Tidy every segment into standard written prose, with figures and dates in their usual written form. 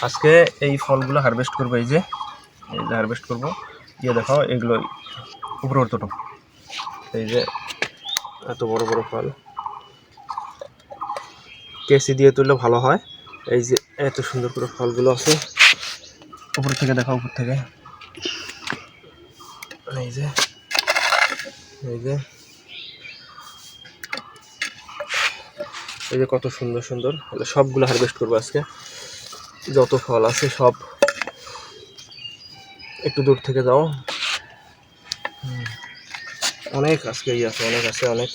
আজকে এই ফলগুলো হারভেস্ট করবো, এই যে হারভেস্ট করবো। ইয়ে দেখাও, এগুলো উপরে তোটো, এই যে এত বড় বড় ফল, কেসি দিয়ে তুললে ভালো হয়। এই যে এত সুন্দর করে ফলগুলো আছে, উপর থেকে দেখাও, উপর থেকে এই যে এই যে এই যে কত সুন্দর সুন্দর, সবগুলো হারভেস্ট করবো আজকে। যত ফল আছে সব, একটু দূর থেকে যাও, অনেক আজকে আছে, অনেক আছে, অনেক।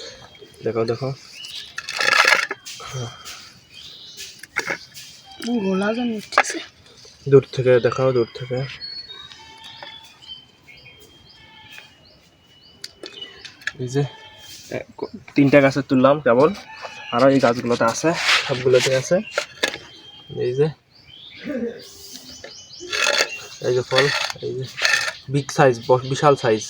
দেখো দেখো, দূর থেকে দেখাও, দূর থেকে। এই যে 3টা গাছে তুললাম কেবল, আরো এই গাছগুলোতে আছে, সবগুলোতে আছে। এই যে এই যে ফল, এই যে বিগ সাইজ, বিশাল সাইজ,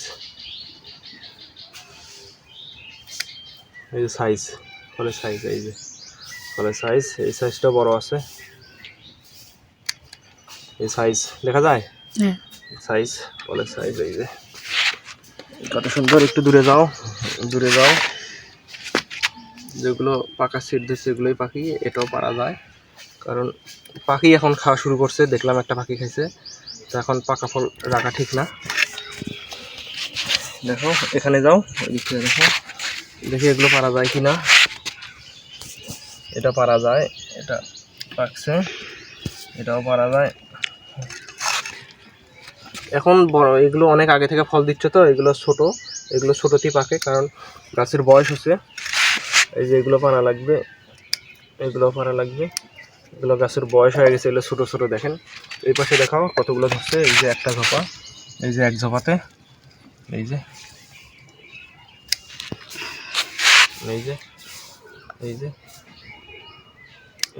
এই যে সাইজ, ফলের সাইজ, এই যে ফলের সাইজ, এই সাইজটা বড় আছে, এই সাইজ দেখা যায়, সাইজ, ফলের সাইজ। এই যে কত সুন্দর, একটু দূরে যাও, দূরে যাও। যেগুলো পাকা সিট দিচ্ছে এগুলোই পাখি, এটাও পারা যায়, কারণ পাখি এখন খাওয়া শুরু করছে। দেখলাম একটা পাখি খাইছে, তো এখন পাকা ফল রাখা ঠিক না। দেখো এখানে যাও, দেখো, দেখি এগুলো পারা যায় কিনা। এটা পারা যায়, এটা পাকছে, এটাও পারা যায়। এখন বড়, এগুলো অনেক আগে থেকে ফল দিচ্ছে, তো এগুলো ছোট, এগুলো ছোটতেই পাকে, কারণ গাছের বয়স হচ্ছে। এই যে এগুলো পারা লাগবে, এগুলো পারা লাগবে, এগুলো গাছের বয়স হয়ে গেছে, এগুলো ছোটো ছোটো। দেখেন এই পাশে দেখাও কতগুলো ধরছে, এই যে একটা ঝোপা, এই যে এক ঝোপাতে, এই যে এই যে এই যে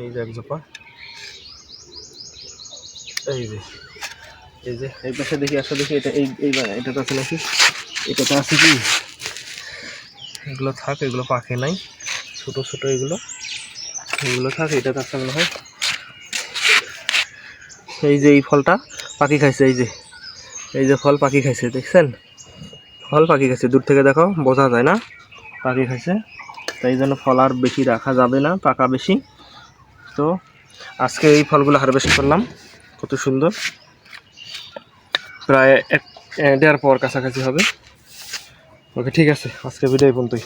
এই যে এক ঝোপা, এই যে এই যে এই পাশে দেখি, আসো দেখি, এটা এটাতে আছে নাকি, এটাতে আছে কি? এগুলো থাক, এগুলো পাকে নাই, ছোট ছোট এগুলো, এগুলো থাক, এটাতে আছে মনে হয়। এই যে এই ফলটা পাখি খাইছে, এই যে ফল পাখি খাইছে, দেখছেন? ফল পাখি খাইছে, দূর থেকে দেখো বোঝা যায় না, পাখি খাইছে। তাই জন্য ফল আর বেশি রাখা যাবে না, পাকা বেশি। তো আজকে এই ফলগুলো হারভেস্ট করলাম, কত সুন্দর, প্রায় 1.5 পর কাছাকাছি হবে। ওকে, ঠিক আছে, আজকে ভিডিও এই পর্যন্তই।